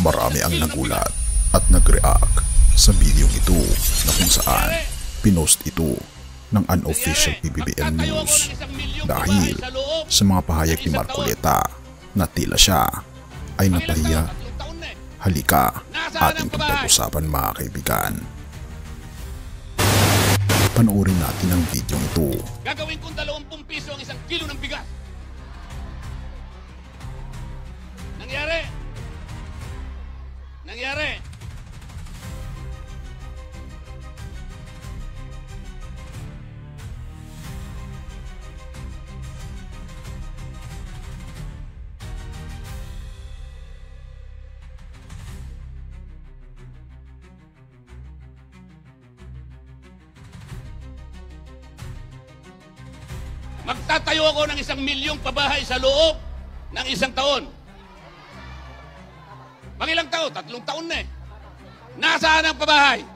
Marami ang nagulat at nag-react sa video ito na kung saan pinost ito ng unofficial PBBM News dahil sa mga pahayag ni Marcoleta na tila siya ay napahiya. Halika, ating pag-usapan mga kaibigan. Panoorin natin ang video ito. Gagawin kong 20 piso ang 1 kilo ng bigas. Nangyari. Magtatayo ako ng 1 milyong pabahay sa loob ng 1 taon. Ilang taon? 3 taon na eh. Nasaan ang pabahay?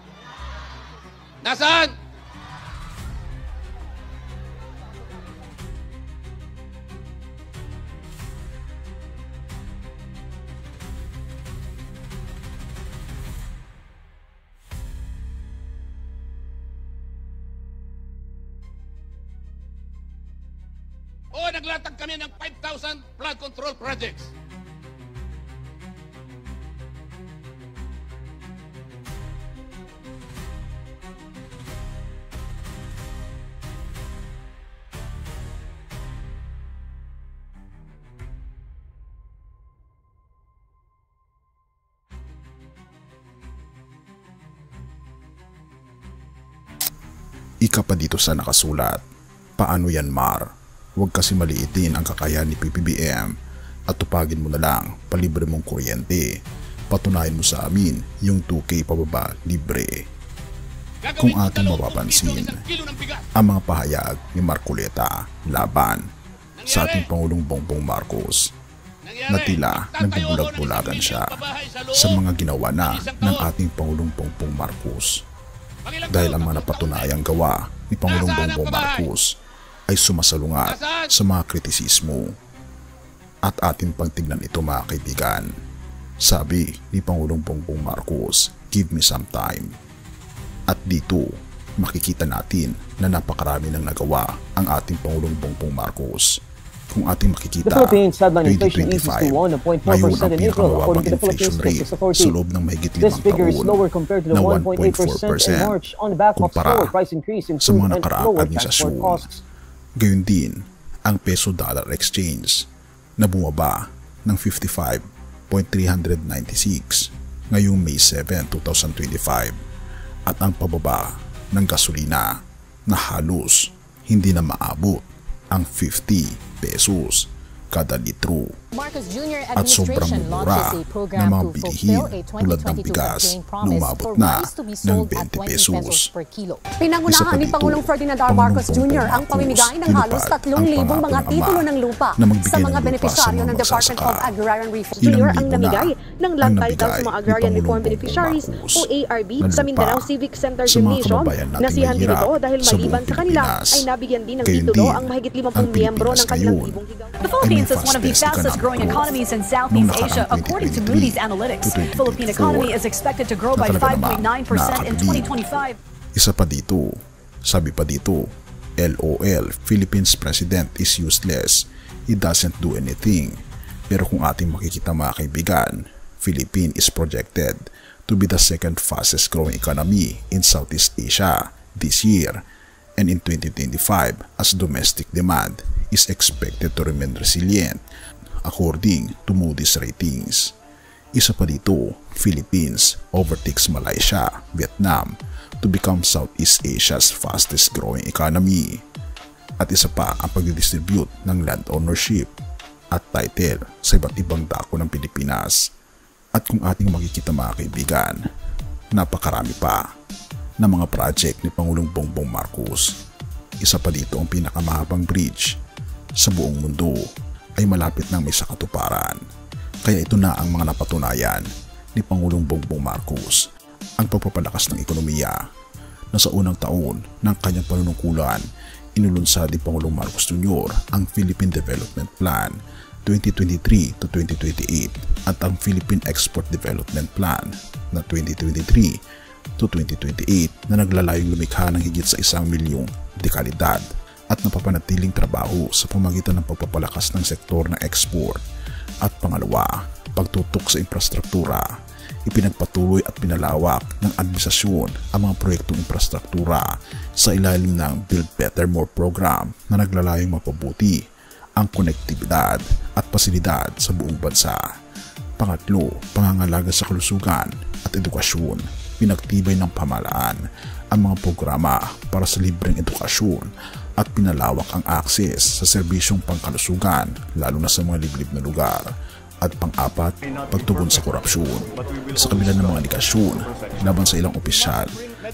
Nasaan? Naglatag kami ng 5,000 flood control projects. Ika pa dito sa nakasulat, paano yan Mar? Huwag kasi maliitin ang kakayahan ni PBBM at tupagin mo na lang palibre mong kuryente. Patunayan mo sa amin yung 2K pababa libre. Kung ating mapapansin, ang mga pahayag ni Marcoleta laban sa ating Pangulong Bongbong Marcos na tila nagbubulag-bulagan siya sa mga ginawa na ng ating Pangulong Bongbong Marcos. Dahil ang mga napatunayang gawa ni Pangulong Bongbong Marcos ay sumasalungat sa mga kritisismo. At atin pang tignan ito mga kaibigan. Sabi ni Pangulong Bongbong Marcos, give me some time. At dito makikita natin na napakarami ng nagawa ang ating Pangulong Bongbong Marcos. Kung ating makikita, 2025, ngayon ang pinakamababang inflation rate sa loob ng mahigit 5 taon na 1.4% kumpara sa mga nakaraang administrasyon. Gayon din ang peso-dollar exchange na bumaba ng 55.396 ngayong May 7, 2025 at ang pababa ng gasolina na halos hindi na maabot ang 50 pesos kada litro at sobrang mura ng mga bilihin tulad ng bigas na umabot na ng 20 pesos. Pinangunahan ni Pangulong Ferdinand R. Marcos Jr. ang pamimigay ng halos 3,000 mga titulo ng lupa sa mga benepisyaryo ng Department of Agrarian Reform. Jr. ang namigay ng land title sa mga Agrarian Reform Beneficiaries o ARB sa Mindanao Civic Center Gymnasium. Nasihan din ito dahil maliban sa kanila ay nabigyan din ng titulo ang mahigit 50 miyembro ng kanilang libong higaw. The Philippines is one of the fastest-growing economies in Southeast Asia, according to Moody's Analytics. The Philippine economy is expected to grow by 5.9% in 2025. Isa pa dito, sabi pa dito, LOL, Philippines President is useless. He doesn't do anything. Pero kung ating makikita mga kaibigan, Philippines is projected to be the second fastest growing economy in Southeast Asia this year. And in 2025, as domestic demand is expected to remain resilient according to Moody's ratings. Isa pa dito, Philippines overtakes Malaysia, Vietnam to become Southeast Asia's fastest growing economy. At isa pa ang pag-distribute ng land ownership at title sa iba't ibang dako ng Pilipinas. At kung ating makikita mga kaibigan, napakarami pa na mga project ni Pangulong Bongbong Marcos. Isa pa dito ang pinakamahabang bridge sa buong mundo ay malapit nang may sakatuparan. Kaya ito na ang mga napatunayan ni Pangulong Bongbong Marcos, ang pagpapalakas ng ekonomiya na sa unang taon ng kanyang panunungkulan inulunsad ni Pangulong Marcos Jr. ang Philippine Development Plan 2023 to 2028 at at ang Philippine Export Development Plan na 2023 to 2028 na naglalayong lumikha ng higit sa 1 milyong dekalidad at napapanatiling trabaho sa pamagitan ng pagpapalakas ng sektor ng export. At pangalawa, pagtutok sa infrastruktura. Ipinagpatuloy at pinalawak ng administrasyon ang mga proyektong infrastruktura sa ilalim ng Build Better More program na naglalayong mapabuti ang konektibidad at pasilidad sa buong bansa. Pangatlo, pangangalaga sa kalusugan at edukasyon. Pinagtibay ng pamahalaan ang mga programa para sa libreng edukasyon at pinalawak ang access sa serbisyong pangkalusugan lalo na sa mga liblib na lugar. At pang-apat, pagtugon sa korupsyon. Sa kabila ng mga aligasyon laban sa ilang opisyal,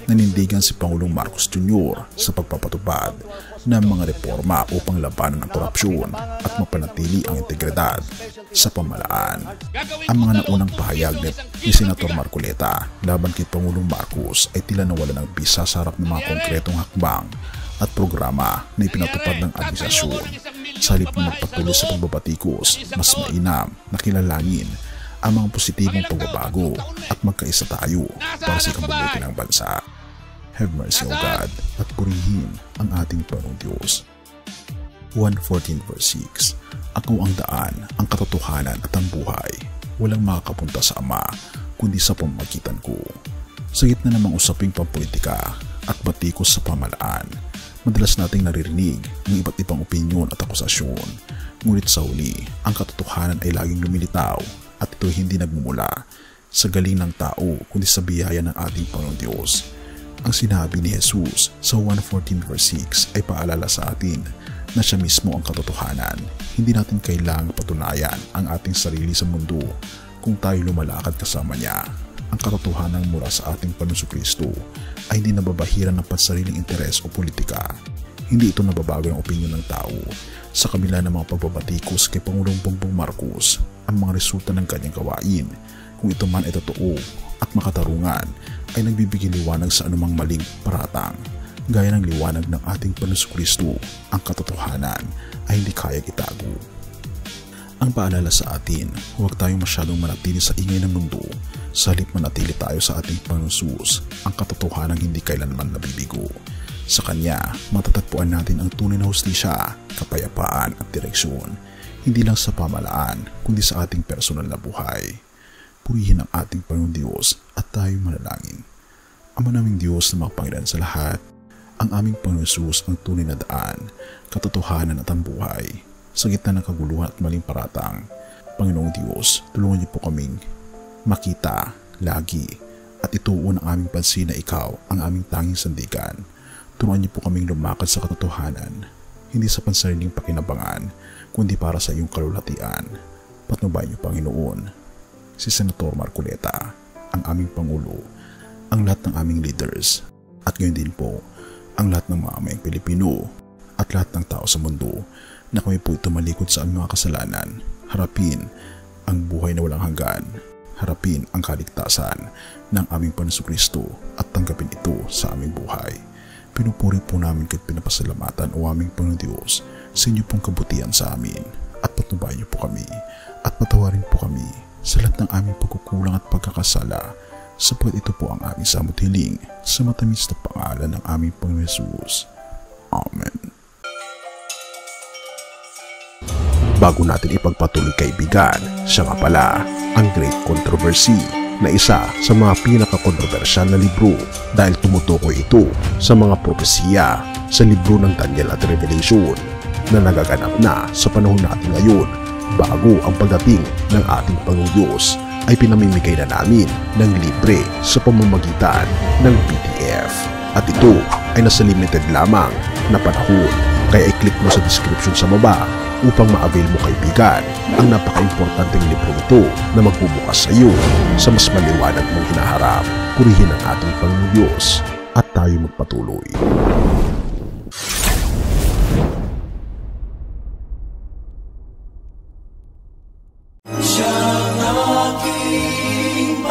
nanindigan si Pangulong Marcos Jr. sa pagpapatupad ng mga reforma upang labanan ang korupsyon at mapanatili ang integridad sa pamahalaan. Ang mga naunang pahayag ni Senator Marcoleta laban kay Pangulong Marcos ay tila nawala ng bisa sa harap ng mga konkretong hakbang at programa na ipinatupad ng administrasyon. Sa halip na magpatuloy sa pagbabatikos, mas mainam na kilalangin ang mga positibong pagbabago at magkaisa tayo para sa ikabubuti ng bansa. Have mercy, O God, at purihin ang ating Panginoong Diyos. 1:14 verse 6. Ako ang daan, ang katotohanan at ang buhay. Walang makakapunta sa Ama, kundi sa pamamagitan ko. Sa gitna ng mga usaping pampolitika at batikos sa pamahalaan, madalas nating naririnig ng iba't ibang opinyon at akusasyon. Ngunit sa huli, ang katotohanan ay laging lumilitaw at ito hindi nagmumula sa galing ng tao kundi sa biyaya ng ating Panginoong Diyos. Ang sinabi ni Jesus sa 1:14 verse 6 ay paalala sa atin na siya mismo ang katotohanan. Hindi natin kailangang patunayan ang ating sarili sa mundo kung tayo lumalakad kasama niya. Ang katotohanan mula sa ating Panginoong Kristo ay hindi nababahiran ng pansariling interes o politika. Hindi ito nababago ng opinyon ng tao. Sa kabila ng mga pagbabatikos kay Pangulong Bongbong Marcos, ang mga resulta ng kanyang gawain, kung ito man ay totoo at makatarungan, ay nagbibigay liwanag sa anumang maling paratang. Gaya ng liwanag ng ating Panginoong Kristo, ang katotohanan ay hindi kayang itago. Ang paalala sa atin, huwag tayong masyadong manatili sa ingay ng mundo. Sa halip manatili tayo sa ating Panginoong Hesus, ang katotohanan hindi kailanman nabibigo. Sa Kanya, matatagpuan natin ang tunay na hustisya, kapayapaan at direksyon, hindi lang sa pamahalaan, kundi sa ating personal na buhay. Purihin ang ating Panginoong Diyos at tayo manalangin. Ama naming Diyos na makapangyarihan sa lahat, ang aming Panginoong Hesus ang tunay na daan, katotohanan at ang buhay. Sa gitna ng kaguluhan at maling paratang, Panginoong Diyos, tulungan niyo po kaming makita, lagi, at ituon ang aming pansin na Ikaw ang aming tanging sandigan. Turuan niyo po kaming lumakad sa katotohanan, hindi sa pansariling pakinabangan, kundi para sa iyong kalulatian. Patnubayan niyo, Panginoon, si Senator Marcoleta, ang aming Pangulo, ang lahat ng aming leaders, at ngayon din po, ang lahat ng mamamayang Pilipino, at lahat ng tao sa mundo, na kami po tumalikod sa aming mga kasalanan, harapin ang buhay na walang hanggan, harapin ang kaligtasan ng aming Panginoong Kristo at tanggapin ito sa aming buhay. Pinupuri po namin at pinapasalamatan o aming Panginoong Diyos sa inyo pong kabutihan sa amin at patnubayan niyo po kami at patawarin po kami sa lahat ng aming pagkukulang at pagkakasala sapagkat ito po ang aming samot hiling sa matamis na pangalan ng aming Panginoong Hesus. Amen. Bago natin ipagpatuloy kaibigan, siya nga pala ang Great Controversy na isa sa mga pinaka-kontrobersyal na libro dahil tumutukoy ito sa mga propesiya sa libro ng Daniel at Revelation na nagaganap na sa panahon natin ngayon bago ang pagdating ng ating Panginoong Diyos ay pinamimigay na namin ng libre sa pamamagitan ng PDF at ito ay nasa limited lamang na panahon kaya i-click mo sa description sa baba upang ma-avail mo kaibigan ang napaka-importanteng libro ito na magbubukas sa iyo sa mas maliwanag mong hinaharap. Purihin ang ating Panginoong Diyos at tayo magpatuloy. Siyang aking